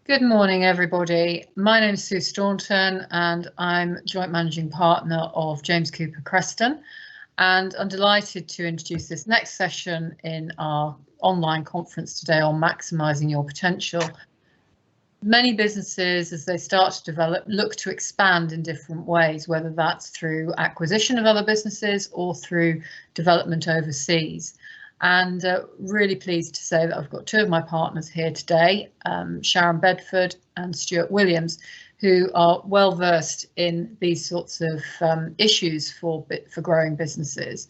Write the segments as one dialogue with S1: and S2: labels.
S1: Good morning, everybody. My name is Sue Staunton, and I'm Joint Managing Partner of James Cooper Creston. And I'm delighted to introduce this next session in our online conference today on maximising your potential. Many businesses, as they start to develop, look to expand in different ways, whether that's through acquisition of other businesses or through development overseas. And really pleased to say that I've got two of my partners here today, Sharon Bedford and Stuart Williams, who are well versed in these sorts of issues for growing businesses.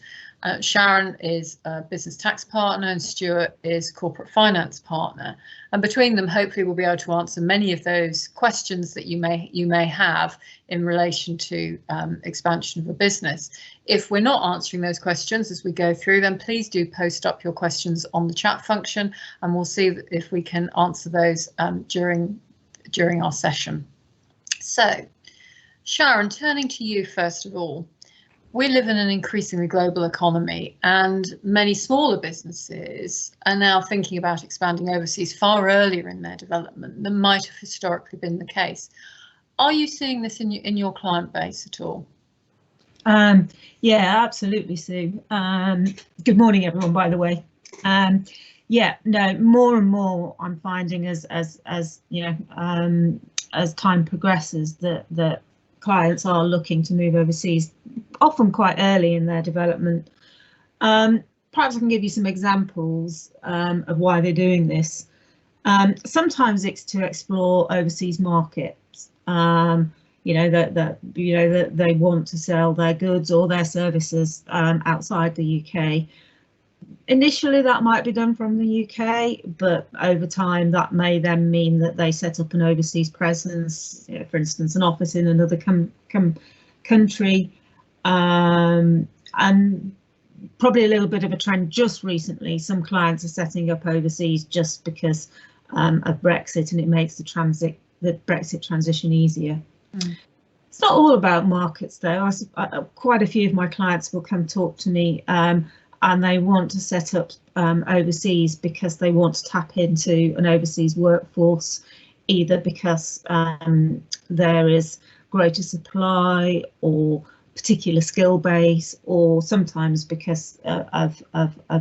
S1: Sharon is a business tax partner and Stuart is corporate finance partner. And between them, hopefully we'll be able to answer many of those questions that you may have in relation to expansion of a business. If we're not answering those questions as we go through them, please do post up your questions on the chat function, and we'll see if we can answer those during our session. So, Sharon, turning to you first of all. We live in an increasingly global economy, and many smaller businesses are now thinking about expanding overseas far earlier in their development than might have historically been the case. Are you seeing this in your client base at all?
S2: Yeah, absolutely, Sue. Good morning, everyone, by the way. Yeah, no, more and more I'm finding as you know, as time progresses that clients are looking to move overseas, often quite early in their development. Perhaps I can give you some examples of why they're doing this. Sometimes it's to explore overseas markets. You know, that they want to sell their goods or their services outside the UK. Initially, that might be done from the UK, but over time, that may then mean that they set up an overseas presence, you know, for instance, an office in another country. And probably a little bit of a trend just recently, some clients are setting up overseas just because of Brexit, and it makes the Brexit transition easier. It's not all about markets, though. Quite a few of my clients will come talk to me and they want to set up overseas because they want to tap into an overseas workforce, either because there is greater supply or particular skill base, or sometimes because of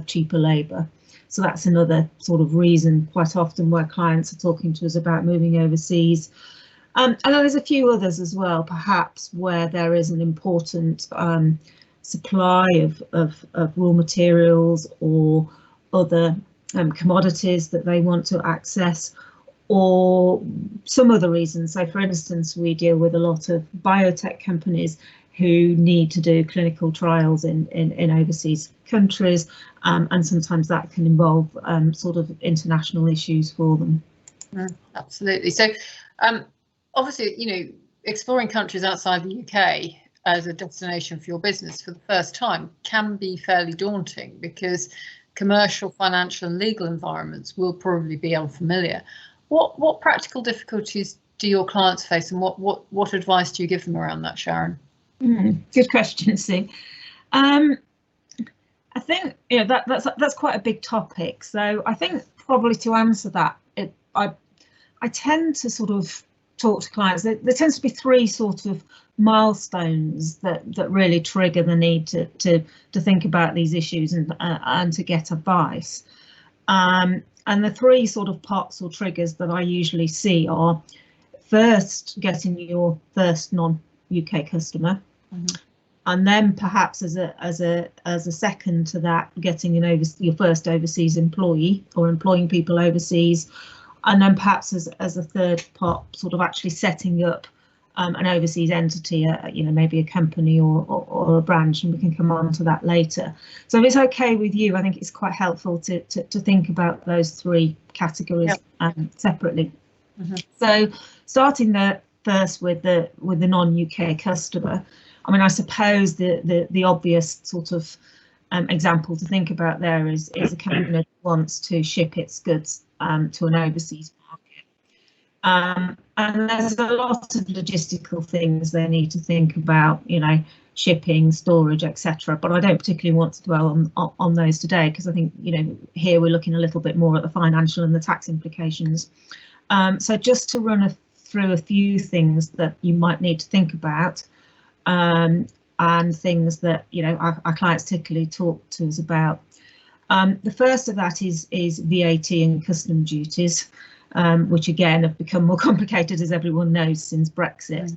S2: cheaper labour. So that's another sort of reason quite often where clients are talking to us about moving overseas. And then there's a few others as well, perhaps where there is an important supply of raw materials or other commodities that they want to access, or some other reasons. So for instance, we deal with a lot of biotech companies who need to do clinical trials in overseas countries, and sometimes that can involve sort of international issues for them.
S1: Absolutely. So obviously, you know, exploring countries outside the UK as a destination for your business for the first time can be fairly daunting, because commercial, financial and legal environments will probably be unfamiliar. What practical difficulties do your clients face, and what advice do you give them around that, Sharon?
S2: Good question, Sue. I think, you know, that's quite a big topic. So I think probably to answer that, I tend to sort of talk to clients. There tends to be three sort of milestones that really trigger the need to think about these issues and to get advice. And the three sort of pots or triggers that I usually see are, first, getting your first non-UK customer, and then perhaps as a second to that, getting your first overseas employee or employing people overseas, and then perhaps as a third pot, sort of actually setting up an overseas entity, you know, maybe a company or a branch, and we can come on to that later. So if it's okay with you, I think it's quite helpful to think about those three categories separately. So starting first with the non-UK customer, I mean, I suppose the obvious sort of example to think about there is a company that wants to ship its goods to an overseas market. And there's a lot of logistical things they need to think about, you know, shipping, storage, etc. But I don't particularly want to dwell on those today, because I think, you know, here we're looking a little bit more at the financial and the tax implications. So just to run through a few things that you might need to think about, and things that our clients typically talk to us about. The first of that is VAT and custom duties, which again have become more complicated, as everyone knows, since Brexit.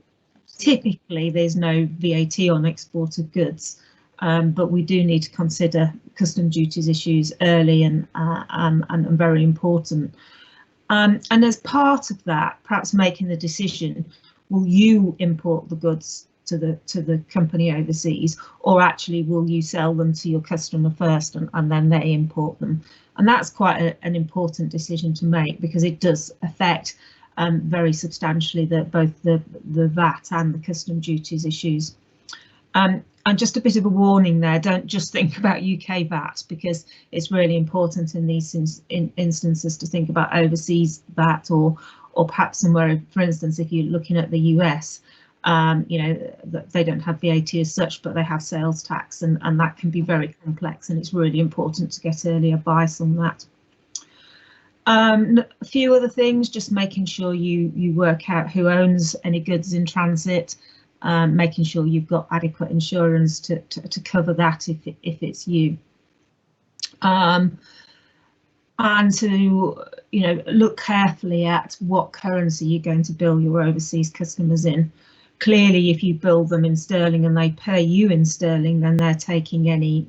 S2: Typically, there's no VAT on export of goods, but we do need to consider custom duties issues early and very important. And as part of that, perhaps making the decision, will you import the goods to the company overseas, or actually will you sell them to your customer first and then they import them? And that's quite an important decision to make, because it does affect very substantially both the VAT and the custom duties issues. And just a bit of a warning there, don't just think about UK VAT, because it's really important in these instances to think about overseas VAT, or perhaps somewhere, for instance, if you're looking at the US, they don't have VAT as such, but they have sales tax, and that can be very complex, and it's really important to get early advice on that. A few other things, just making sure you work out who owns any goods in transit, making sure you've got adequate insurance to cover that if it's you, and to look carefully at what currency you're going to bill your overseas customers in. Clearly, if you bill them in sterling and they pay you in sterling, then they're taking any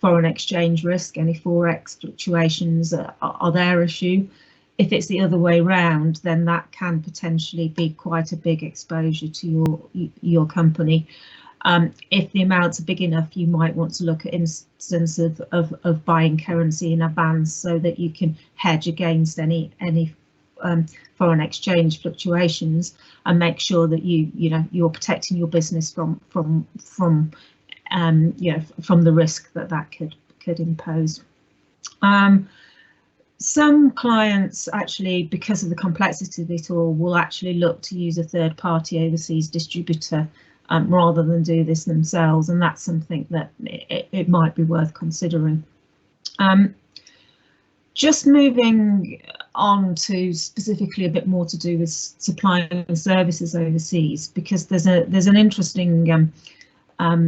S2: foreign exchange risk, any forex fluctuations are their issue. If it's the other way round, then that can potentially be quite a big exposure to your company. If the amounts are big enough, you might want to look at instances of buying currency in advance so that you can hedge against any foreign exchange fluctuations, and make sure that you're protecting your business from the risk that could impose. Some clients actually, because of the complexity of it all, will actually look to use a third-party overseas distributor rather than do this themselves, and that's something that it might be worth considering. Just moving on to specifically a bit more to do with supplying services overseas, because there's an interesting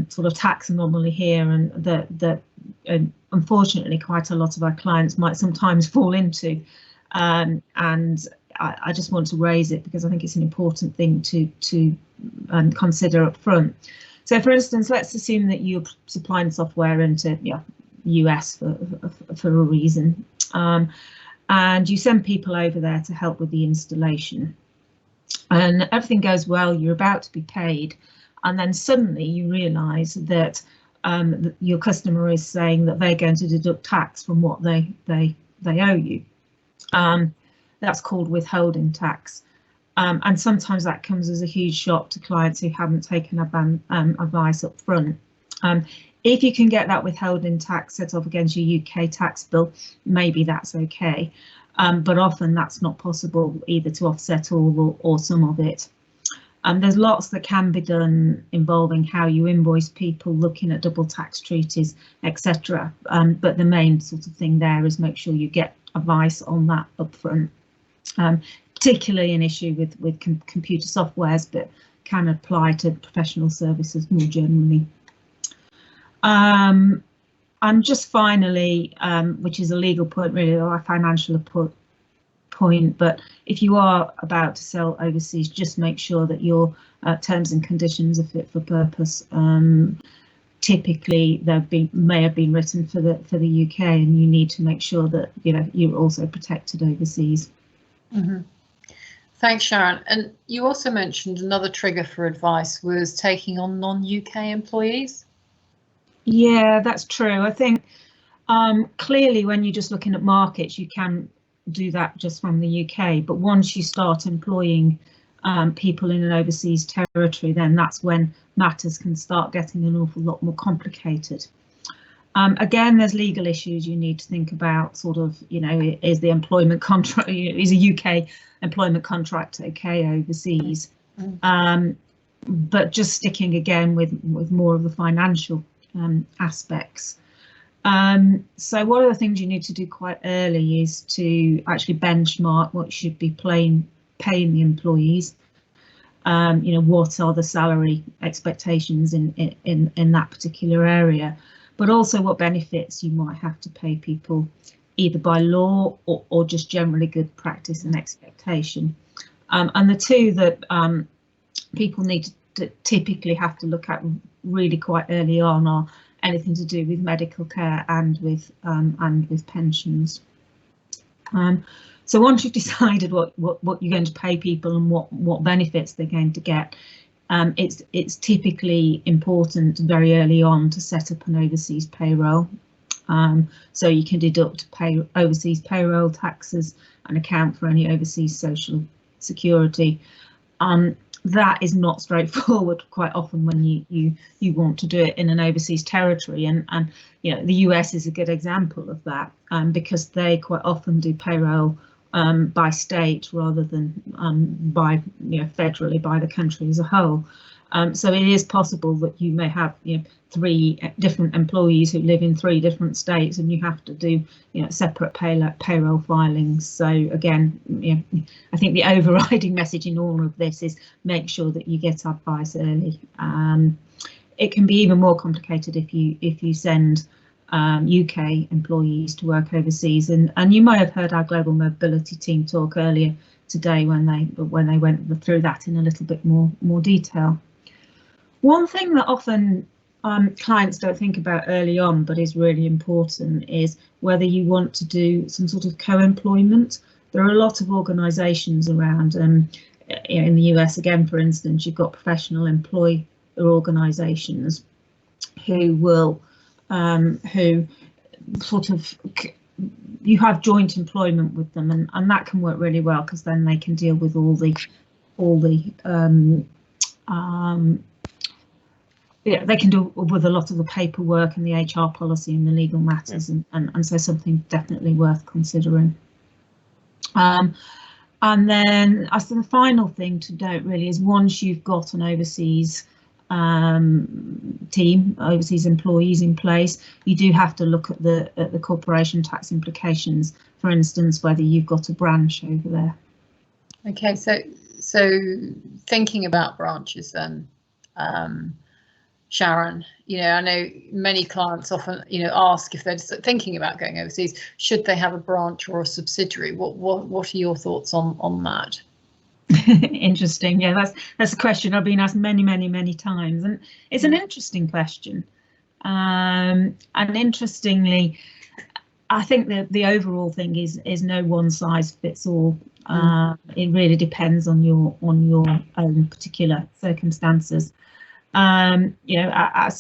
S2: sort of tax anomaly here, and that unfortunately quite a lot of our clients might sometimes fall into, and I just want to raise it because I think it's an important thing to consider up front. So, for instance, let's assume that you're supplying software into US for a reason, and you send people over there to help with the installation, and everything goes well, you're about to be paid, and then suddenly you realise that your customer is saying that they're going to deduct tax from what they owe you. That's called withholding tax, and sometimes that comes as a huge shock to clients who haven't taken advice up front. If you can get that withholding tax set off against your UK tax bill, maybe that's okay, but often that's not possible either to offset all or some of it. There's lots that can be done involving how you invoice people, looking at double tax treaties, etc. But the main sort of thing there is make sure you get advice on that up front, particularly an issue with computer softwares, but can apply to professional services more generally. And just finally, which is a legal point really, or a financial point, but if you are about to sell overseas, just make sure that your terms and conditions are fit for purpose. Typically, may have been written for the UK, and you need to make sure that you're also protected overseas.
S1: Mm-hmm. Thanks, Sharon. And you also mentioned another trigger for advice was taking on non-UK employees.
S2: Yeah, that's true. I think clearly when you're just looking at markets, you can do that just from the UK, but once you start employing people in an overseas territory, then that's when matters can start getting an awful lot more complicated. Again, there's legal issues you need to think about, sort of, is the employment contract, is a UK employment contract okay overseas? But just sticking again with more of the financial aspects. So one of the things you need to do quite early is to actually benchmark what you should be paying the employees. What are the salary expectations in that particular area, but also what benefits you might have to pay people, either by law or just generally good practice and expectation. And the two that people need to typically have to look at really quite early on are anything to do with medical care and with pensions. So once you've decided what you're going to pay people and what benefits they're going to get, it's typically important very early on to set up an overseas payroll. So you can deduct overseas payroll taxes and account for any overseas social security. That is not straightforward quite often when you want to do it in an overseas territory, and the US is a good example of that, because they quite often do payroll by state rather than by federally by the country as a whole. So it is possible that you may have 3 different employees who live in 3 different states, and you have to do separate payroll filings. So again, I think the overriding message in all of this is make sure that you get advice early. It can be even more complicated if you send UK employees to work overseas, and you may have heard our global mobility team talk earlier today when they went through that in a little bit more detail. One thing that often clients don't think about early on, but is really important, is whether you want to do some sort of co-employment. There are a lot of organisations around. In the US, again, for instance, you've got professional employer organisations who will you have joint employment with them, and that can work really well, because then they can deal with all the they can do with a lot of the paperwork and the HR policy and the legal matters, and so something definitely worth considering. And then I think the final thing to note really is, once you've got an overseas team, overseas employees in place, you do have to look at the corporation tax implications. For instance, whether you've got a branch over there.
S1: Okay, so thinking about branches then, Sharon, I know many clients often ask, if they're just thinking about going overseas, should they have a branch or a subsidiary? What are your thoughts on that?
S2: Interesting. Yeah, that's a question I've been asked many times, and it's an interesting question. And interestingly, I think that the overall thing is no one size fits all. It really depends on your own particular circumstances. As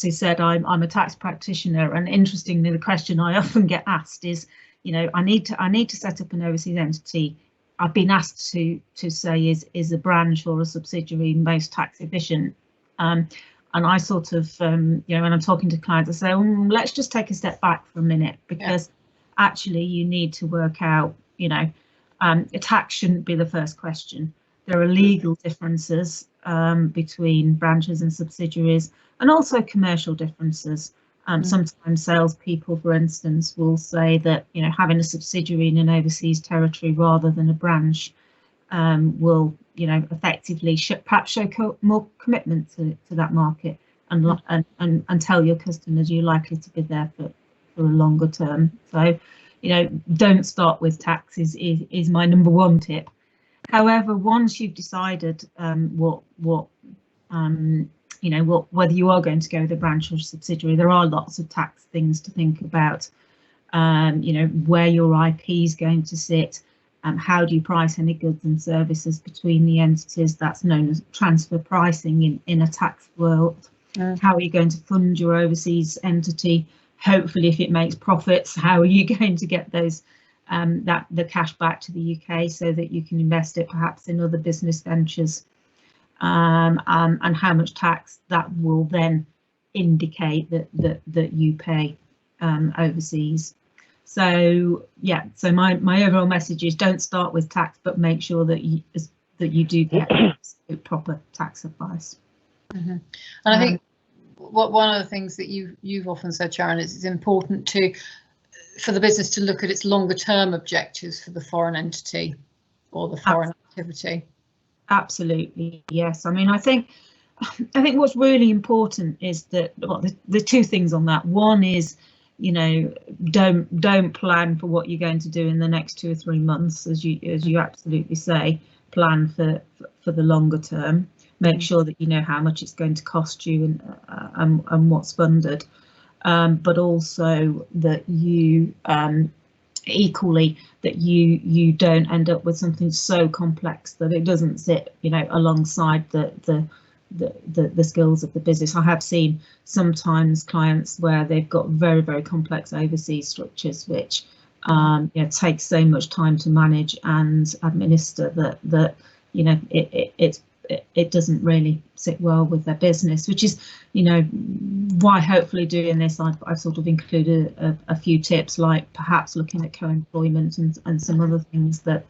S2: you said, I'm a tax practitioner, and interestingly, the question I often get asked is, I need to set up an overseas entity. I've been asked to say, is a branch or a subsidiary most tax efficient? And I sort of, when I'm talking to clients, I say, let's just take a step back for a minute, because actually you need to work out, tax shouldn't be the first question. There are legal differences between branches and subsidiaries, and also commercial differences. Sometimes salespeople, for instance, will say that having a subsidiary in an overseas territory rather than a branch will effectively perhaps show more commitment to that market, and tell your customers you're likely to be there for a longer term. So don't start with tax is my number 1 tip. However, once you've decided whether you are going to go with a branch or subsidiary, there are lots of tax things to think about. Where your IP is going to sit, how do you price any goods and services between the entities? That's known as transfer pricing in a tax world. How are you going to fund your overseas entity? Hopefully, if it makes profits, how are you going to get those the cash back to the UK so that you can invest it perhaps in other business ventures? And how much tax that will then indicate that you pay overseas. So so my overall message is, don't start with tax, but make sure that you do get proper tax advice.
S1: And I think one of the things that you've often said, Sharon, is it's important for the business to look at its longer term objectives for the foreign entity or the foreign activity.
S2: Absolutely, yes. I mean, I think what's really important is that, well, the two things on that. One is, you know, don't plan for what you're going to do in the next 2 or 3 months, as you absolutely say. Plan for the longer term. Make sure that you know how much it's going to cost you and what's funded, but also that you equally that you don't end up with something so complex that it doesn't sit, you know, alongside the skills of the business. I have seen sometimes clients where they've got very, very complex overseas structures, which you know, takes so much time to manage and administer that you know it doesn't really sit well with their business, which is, you know, why hopefully doing this I've sort of included a few tips, like perhaps looking at co-employment and some other things that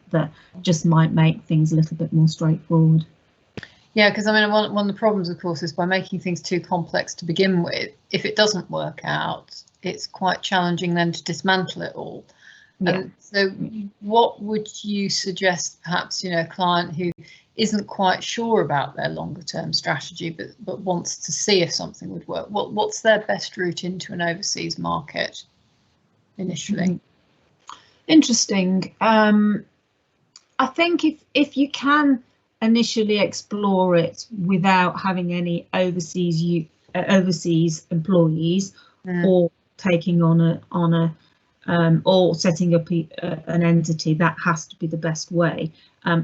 S2: just might make things a little bit more straightforward. Yeah,
S1: because I mean, one of the problems, of course, is by making things too complex to begin with, if it doesn't work out, it's quite challenging then to dismantle it all. Yeah. And so what would you suggest, perhaps, you know, a client who isn't quite sure about their longer term strategy but wants to see if something would work? What's their best route into an overseas market initially?
S2: Interesting. I think if you can initially explore it without having any overseas employees, or taking on a or setting up an entity, that has to be the best way.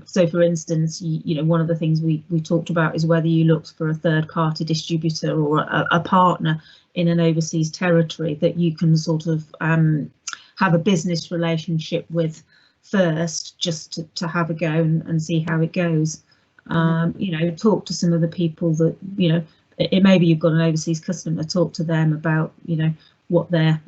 S2: So for instance, you know, one of the things we talked about is whether you looked for a third party distributor or a partner in an overseas territory that you can sort of have a business relationship with first, just to have a go and see how it goes. You know, talk to some of the people that, you know, it maybe you've got an overseas customer, talk to them about, you know, what their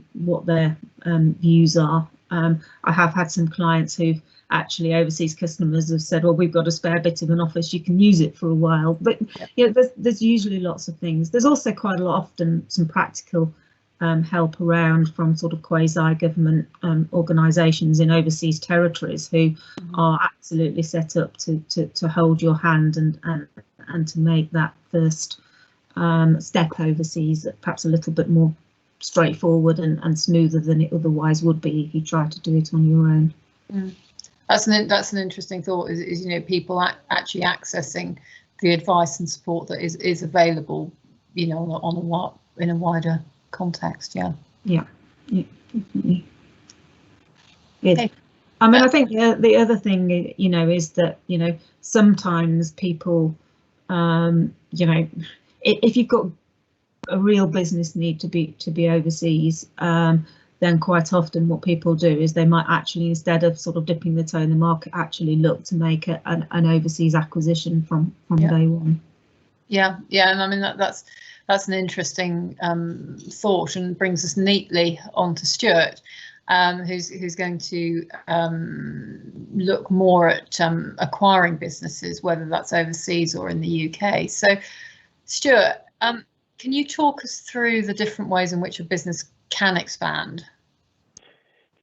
S2: views are. I have had some clients who actually, overseas customers, have said, well, we've got a spare bit of an office, you can use it for a while. But yeah, there's usually lots of things. There's also quite a lot, often some practical help around from sort of quasi-government organisations in overseas territories who are absolutely set up to hold your hand and to make that first step overseas perhaps a little bit more straightforward and smoother than it otherwise would be if you try to do it on your own.
S1: That's an interesting thought. Is you know, people actually accessing the advice and support that is available, you know, in a wider context. Yeah, definitely.
S2: Okay. I mean, I think the other thing, you know, is that, you know, sometimes people, you know, if you've got a real business need to be overseas, then quite often what people do is they might actually, instead of sort of dipping the toe in the market, actually look to make an overseas acquisition from day one. Yeah, and I mean that's an interesting thought, and brings us neatly on to Stuart, who's going to look more at acquiring businesses, whether that's overseas or in the UK. So, Stuart, can you talk us through the different ways in which a business can expand?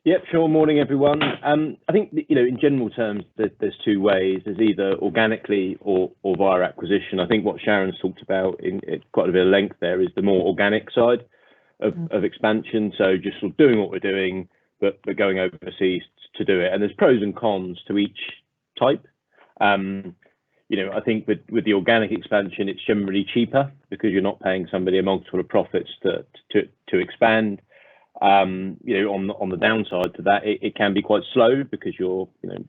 S3: Yep, sure. Morning, everyone. I think, you know, in general terms, there's two ways. There's either organically or via acquisition. I think what Sharon's talked about in quite a bit of length there is the more organic side of expansion. So just sort of doing what we're doing, but going overseas to do it. And there's pros and cons to each type. You know, I think with the organic expansion, it's generally cheaper because you're not paying somebody a multiple of profits to expand. You know, on the downside to that, it can be quite slow because you're, you know,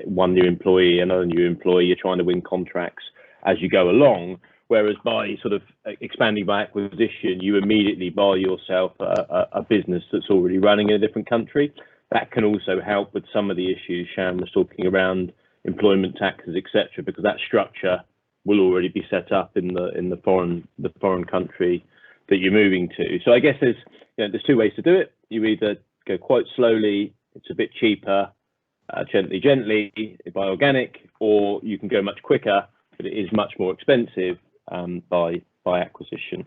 S3: one new employee, another new employee, you're trying to win contracts as you go along. Whereas by sort of expanding by acquisition, you immediately buy yourself a business that's already running in a different country. That can also help with some of the issues Sharon was talking around, employment taxes, etc., because that structure will already be set up in the foreign country that you're moving to. So I guess there's two ways to do it. You either go quite slowly, it's a bit cheaper, gently by organic, or you can go much quicker, but it is much more expensive by acquisition.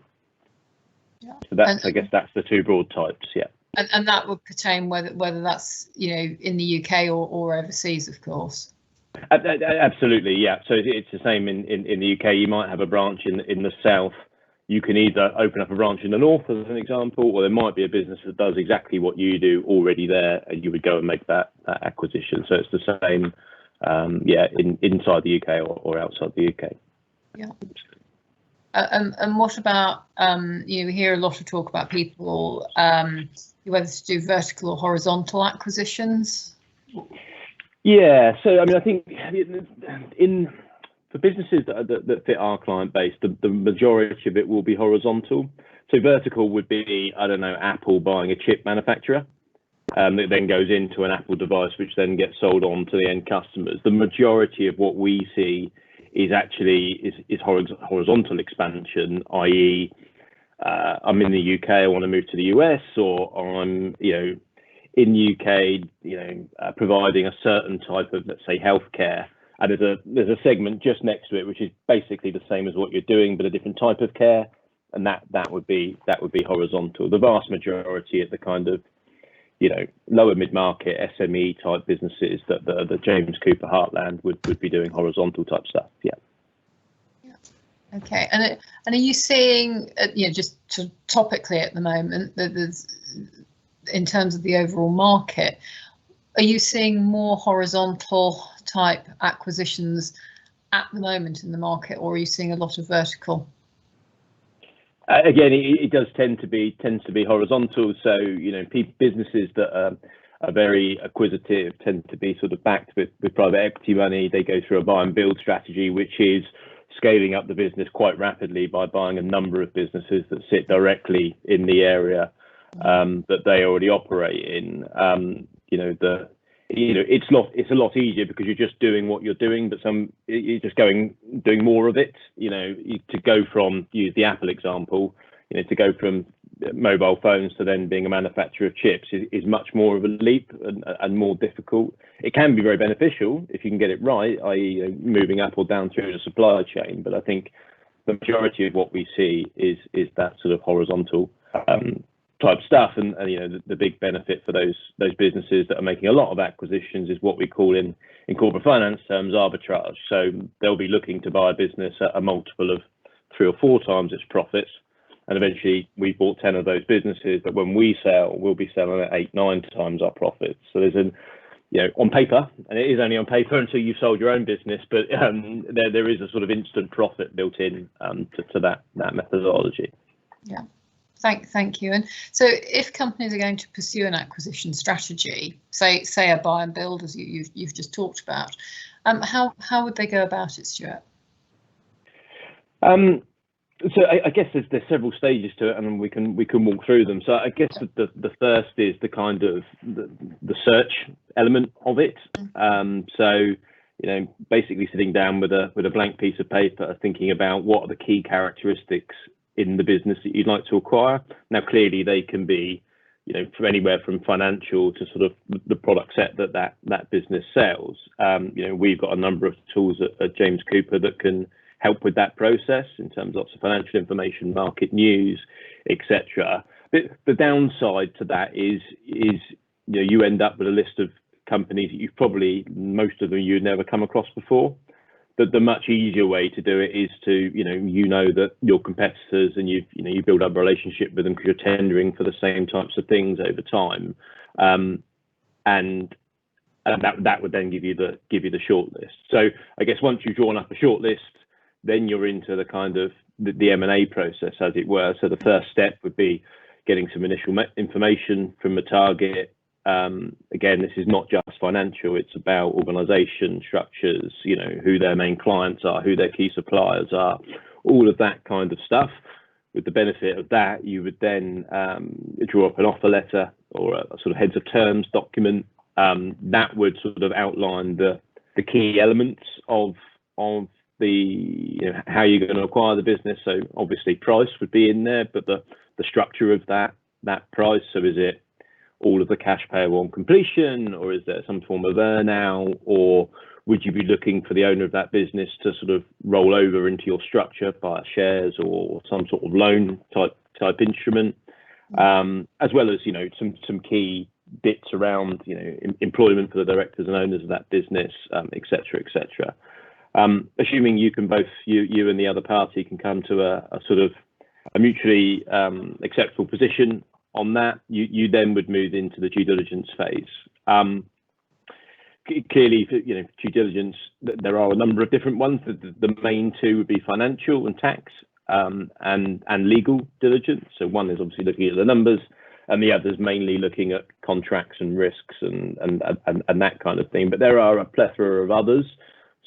S1: Yeah.
S3: So that's, I guess that's the two broad types. Yeah.
S1: And that would pertain whether that's, you know, in the UK or overseas, of course.
S3: Absolutely, yeah. So it's the same in the UK. You might have a branch in the south. You can either open up a branch in the north, as an example, or there might be a business that does exactly what you do already there, and you would go and make that acquisition. So it's the same, inside the UK or outside the UK.
S1: Yeah. And what about, you hear a lot of talk about people, whether to do vertical or horizontal acquisitions?
S3: Yeah, so I mean, I think for businesses that fit our client base, the majority of it will be horizontal. So vertical would be, I don't know, Apple buying a chip manufacturer that then goes into an Apple device, which then gets sold on to the end customers. The majority of what we see is actually horizontal expansion, i.e., I'm in the UK, I want to move to the US, or I'm, in the UK, providing a certain type of, let's say, healthcare, and there's a segment just next to it which is basically the same as what you're doing but a different type of care, and that would be horizontal. The vast majority of the kind of lower mid-market SME type businesses that the James Cooper Heartland would be doing horizontal type stuff. Yeah.
S1: Okay, and are you seeing, just topically at the moment, that there's, in terms of the overall market, are you seeing more horizontal type acquisitions at the moment in the market, or are you seeing a lot of vertical?
S3: Again, it does tend to be horizontal. So businesses that are very acquisitive tend to be sort of backed with private equity money. They go through a buy and build strategy, which is scaling up the business quite rapidly by buying a number of businesses that sit directly in the area that they already operate in. It's a lot easier because you're just doing what you're doing, but you're just doing more of it. To go from, use the Apple example, to go from mobile phones to then being a manufacturer of chips is much more of a leap and more difficult. It can be very beneficial if you can get it right, i.e., moving up or down through the supply chain. But I think the majority of what we see is that sort of horizontal type stuff, and the big benefit for those businesses that are making a lot of acquisitions is what we call in corporate finance terms arbitrage. So they'll be looking to buy a business at a multiple of 3 or 4 times its profits, and eventually we bought 10 of those businesses, but when we sell, we'll be selling at 8-9 times our profits. So there's on paper, and it is only on paper until you've sold your own business, but there is a sort of instant profit built in to that methodology.
S1: Yeah. Thank you. And so if companies are going to pursue an acquisition strategy, say a buy and build, as you've just talked about, how would they go about it, Stuart?
S3: So I guess there's several stages to it, and we can walk through them. So I guess the first is the kind of the search element of it. So basically sitting down with a blank piece of paper, thinking about what are the key characteristics in the business that you'd like to acquire. Now, clearly they can be, from anywhere from financial to sort of the product set that business sells. We've got a number of tools at James Cooper that can help with that process in terms of financial information, market news, etc. But the downside to that is you end up with a list of companies that most of them you'd never come across before. But the much easier way to do it is to that your competitors, and you build up a relationship with them because you're tendering for the same types of things over time, and that would then give you the shortlist. So I guess once you've drawn up a shortlist, then you're into the kind of the M&A process, as it were. So the first step would be getting some initial information from the target. Again, this is not just financial, it's about organisation structures, who their main clients are, who their key suppliers are, all of that kind of stuff. With the benefit of that, you would then draw up an offer letter or a sort of heads of terms document that would sort of outline the key elements of the how you're going to acquire the business. So obviously price would be in there, but the structure of that price. So is it all of the cash payable on completion, or is there some form of earn-out, or would you be looking for the owner of that business to sort of roll over into your structure via shares or some sort of loan type type instrument, as well as, you know, some key bits around, you know, employment for the directors and owners of that business, et cetera, et cetera. Assuming you can both, you and the other party can come to a sort of a mutually acceptable position on that, you then would move into the due diligence phase. Clearly, you know, due diligence, there are a number of different ones. The main two would be financial and tax, and legal diligence. So one is obviously looking at the numbers, and the other is mainly looking at contracts and risks and that kind of thing. But there are a plethora of others.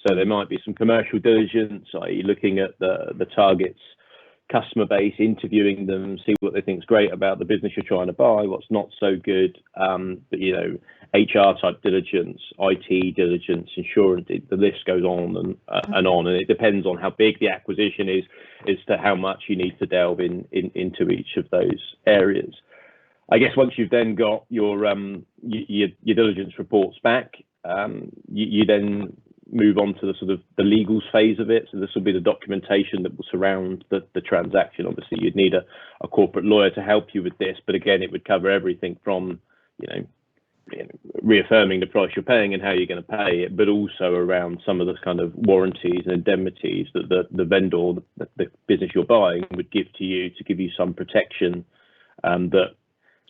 S3: So there might be some commercial diligence, i.e. looking at the target's customer base, interviewing them, see what they think is great about the business you're trying to buy, what's not so good. But, you know, HR type diligence, IT diligence, insurance, the list goes on and on. And it depends on how big the acquisition is as to how much you need to delve into each of those areas. I guess once you've then got your diligence reports back, you then move on to the sort of the legals phase of it. So this will be the documentation that will surround the transaction. Obviously, you'd need a corporate lawyer to help you with this, but again, it would cover everything from, you know, reaffirming the price you're paying and how you're going to pay it, but also around some of the kind of warranties and indemnities that the vendor, the business you're buying, would give to you to give you some protection, that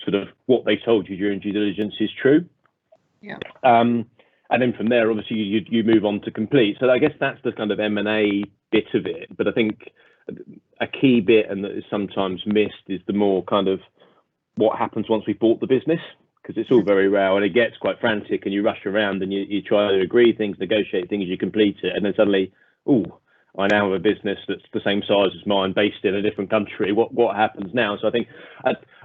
S3: sort of what they told you during due diligence is true.
S1: Yeah.
S3: And then from there, obviously, you move on to complete. So I guess that's the kind of M&A bit of it. But I think a key bit, and that is sometimes missed, is the more kind of what happens once we bought the business, because it's all very raw and it gets quite frantic, and you rush around and you try to agree things, negotiate things, you complete it, and then suddenly, oh, I now have a business that's the same size as mine, based in a different country. What happens now? So I think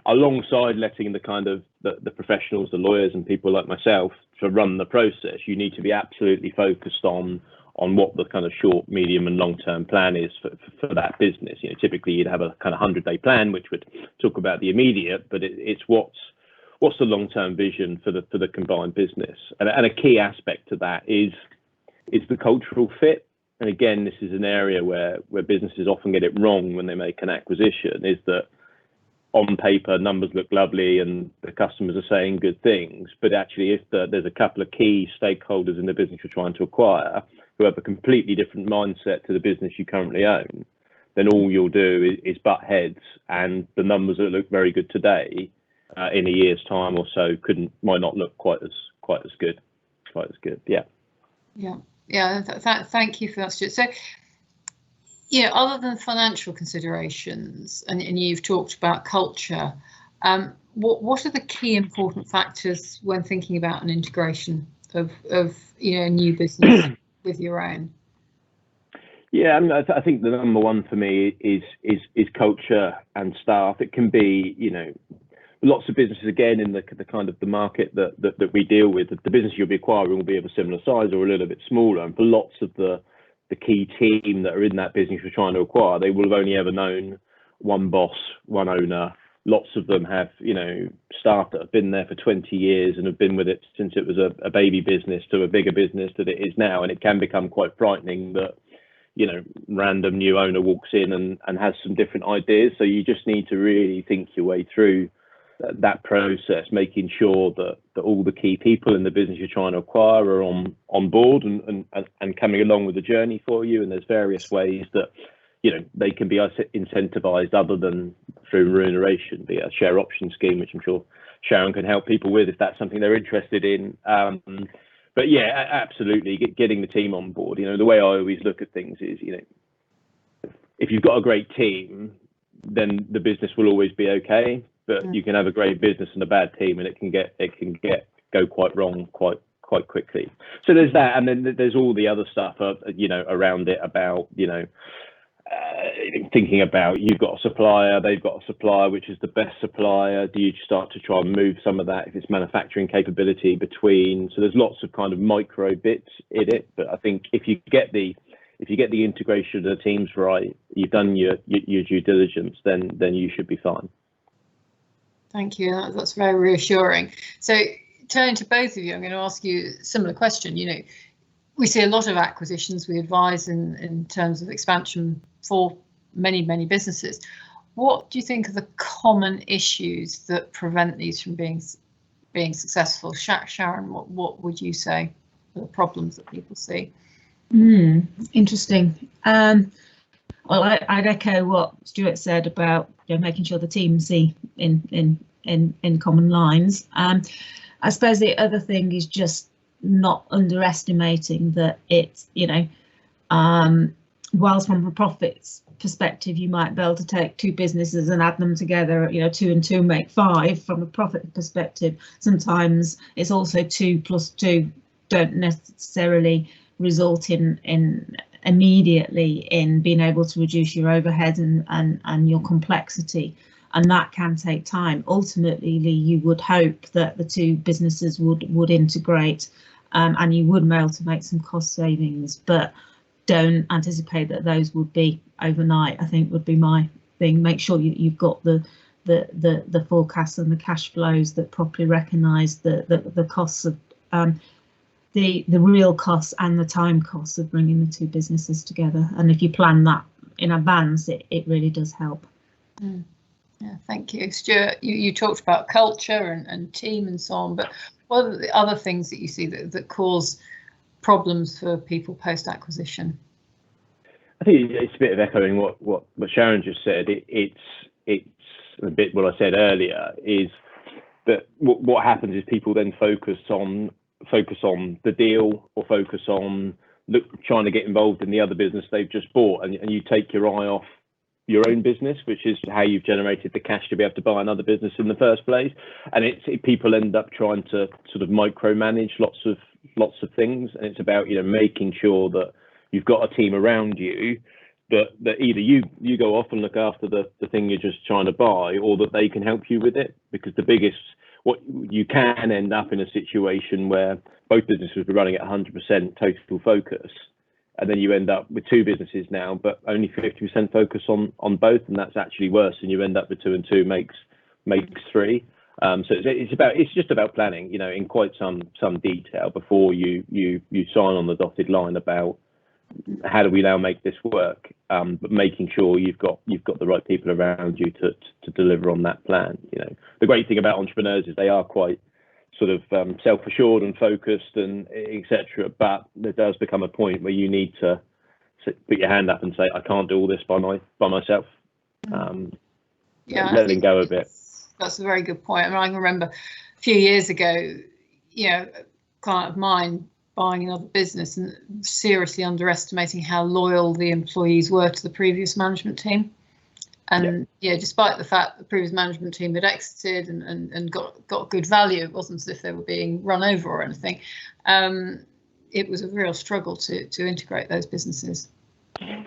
S3: alongside letting the kind of the professionals, the lawyers and people like myself to run the process, you need to be absolutely focused on what the kind of short, medium and long-term plan is for that business. You know, typically you'd have a kind of 100-day plan, which would talk about the immediate, but it's what's the long-term vision for the combined business. And a key aspect to that is the cultural fit. And again, this is an area where businesses often get it wrong when they make an acquisition, is that on paper, numbers look lovely and the customers are saying good things. But actually, if there's a couple of key stakeholders in the business you're trying to acquire who have a completely different mindset to the business you currently own, then all you'll do is butt heads, and the numbers that look very good today, in a year's time or so, might not look quite as good. Yeah.
S1: Yeah, thank you for that, Stuart. So, you know, other than financial considerations, and you've talked about culture, what are the key important factors when thinking about an integration of you know, a new business with your own?
S3: Yeah, I mean, I think the number one for me is culture and staff. It can be, you know, lots of businesses, again, in the kind of the market that we deal with, the business you'll be acquiring will be of a similar size or a little bit smaller. And for lots of the key team that are in that business you're trying to acquire, they will have only ever known one boss, one owner. Lots of them have, you know, staff that have been there for 20 years and have been with it since it was a baby business to a bigger business that it is now. And it can become quite frightening that, you know, random new owner walks in and has some different ideas. So you just need to really think your way through that process, making sure that all the key people in the business you're trying to acquire are on board and coming along with the journey for you. And there's various ways that, you know, they can be incentivized other than through remuneration, be it a share option scheme, which I'm sure Sharon can help people with if that's something they're interested in. But yeah, absolutely, getting the team on board. You know, the way I always look at things is, you know, if you've got a great team, then the business will always be okay. But you can have a great business and a bad team, and it can go quite wrong quite quickly. So there's that, and then there's all the other stuff, you know, around it about, you know, thinking about, you've got a supplier, they've got a supplier, which is the best supplier. Do you start to try and move some of that if it's manufacturing capability between? So there's lots of kind of micro bits in it. But I think if you get the integration of the teams right, you've done your due diligence, then you should be fine.
S1: Thank you. That's very reassuring. So turning to both of you, I'm going to ask you a similar question. You know, we see a lot of acquisitions. We advise in terms of expansion for many businesses. what do you think are the common issues that prevent these from being successful? Sharon, what would you say are the problems that people see?
S2: Interesting. Well, I'd echo what Stuart said about making sure the team see in common lines. I suppose the other thing is just not underestimating that it's, whilst from a profits perspective you might be able to take two businesses and add them together, 2 and 2 make 5. From a profit perspective, sometimes it's also 2 plus 2 don't necessarily result in immediately in being able to reduce your overhead and your complexity, and that can take time. Ultimately, you would hope that the two businesses would integrate, and you would be able to make some cost savings, but don't anticipate that those would be overnight. I think would be my thing. Make sure you've got the forecasts and the cash flows that properly recognise the costs of the real costs and the time costs of bringing the two businesses together. And if you plan that in advance, it really does help.
S1: Yeah, thank you, Stuart. You talked about culture and team and so on, but what are the other things that you see that cause problems for people post-acquisition?
S3: I think it's a bit of echoing what Sharon just said. It's a bit what I said earlier, is that what happens is people then focus on the deal, or focus on trying to get involved in the other business they've just bought, and you take your eye off your own business, which is how you've generated the cash to be able to buy another business in the first place. And people end up trying to sort of micromanage lots of things, and it's about making sure that you've got a team around you that either you go off and look after the thing you're just trying to buy, or that they can help you with it. Because what you can end up in a situation where both businesses were running at 100% total focus, and then you end up with two businesses now, but only 50% focus on both, and that's actually worse, and you end up with 2 and 2 makes 3. So it's just about planning, in quite some detail before you sign on the dotted line about how do we now make this work, but making sure you've got the right people around you to deliver on that plan. The great thing about entrepreneurs is they are quite sort of self-assured and focused and etc. But there does become a point where you need to put your hand up and say, I can't do all this by myself. Letting go a bit.
S1: That's a very good point. I mean, I can remember a few years ago, a client of mine buying another business and seriously underestimating how loyal the employees were to the previous management team. And despite the fact the previous management team had exited and got good value, it wasn't as if they were being run over or anything. It was a real struggle to integrate those businesses.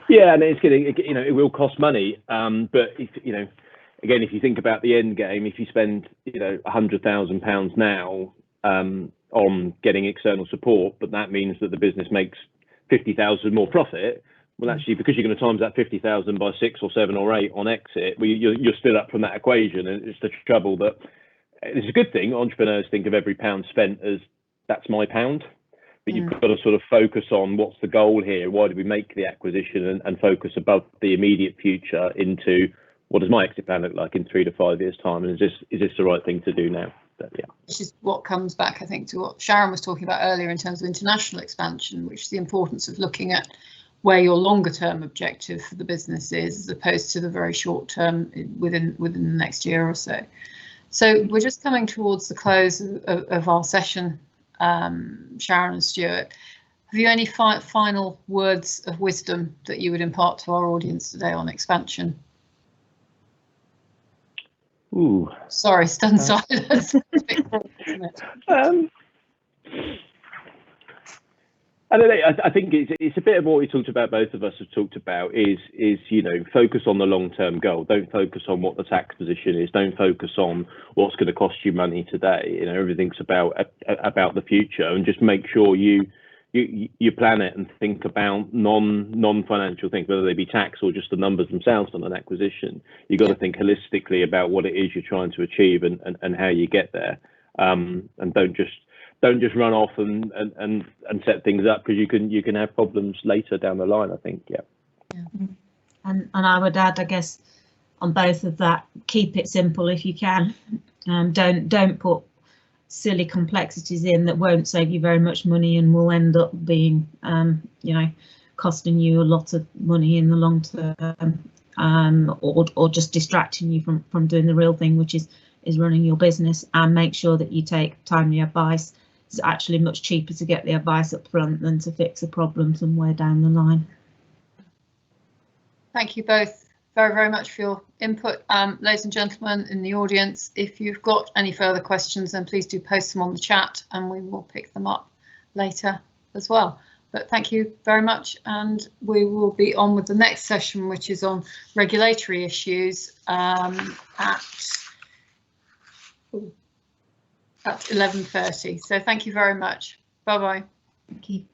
S3: Yeah, and it will cost money. But again, if you think about the end game, if you spend £100,000 now on getting external support, but that means that the business makes 50,000 more profit. Well, actually, because you're going to times that 50,000 by 6 or 7 or 8 on exit, you're still up from that equation. And it's the trouble that it's a good thing. Entrepreneurs think of every pound spent as that's my pound, but you've got to sort of focus on what's the goal here. Why did we make the acquisition, and focus above the immediate future into what does my exit plan look like in 3 to 5 years time? And is this the right thing to do now?
S1: Which is what comes back, I think, to what Sharon was talking about earlier in terms of international expansion, which is the importance of looking at where your longer term objective for the business is, as opposed to the very short term within the next year or so. So we're just coming towards the close of our session, Sharon and Stuart. Have you any final words of wisdom that you would impart to our audience today on expansion?
S3: Ooh.
S1: Sorry, stunned silence.
S3: I don't know. I think it's a bit of what we talked about. Both of us have talked about is focus on the long-term goal. Don't focus on what the tax position is. Don't focus on what's going to cost you money today. Everything's about the future, and just make sure you plan it and think about non-financial things, whether they be tax or just the numbers themselves on an acquisition. You've got to think holistically about what it is you're trying to achieve and how you get there, and don't just run off and set things up, because you can have problems later down the line, I think. Yeah.
S2: And I would add, I guess, both of that. Keep it simple if you can. Don't put silly complexities in that won't save you very much money and will end up being, you know, costing you a lot of money in the long term, or just distracting you from doing the real thing, which is running your business. And make sure that you take timely advice. It's actually much cheaper to get the advice up front than to fix a problem somewhere down the line.
S1: Thank you both very, very much for your input. Ladies and gentlemen in the audience, if you've got any further questions, then please do post them on the chat and we will pick them up later as well. But thank you very much, and we will be on with the next session, which is on regulatory issues at 11:30. So thank you very much. Bye bye.
S2: Thank you.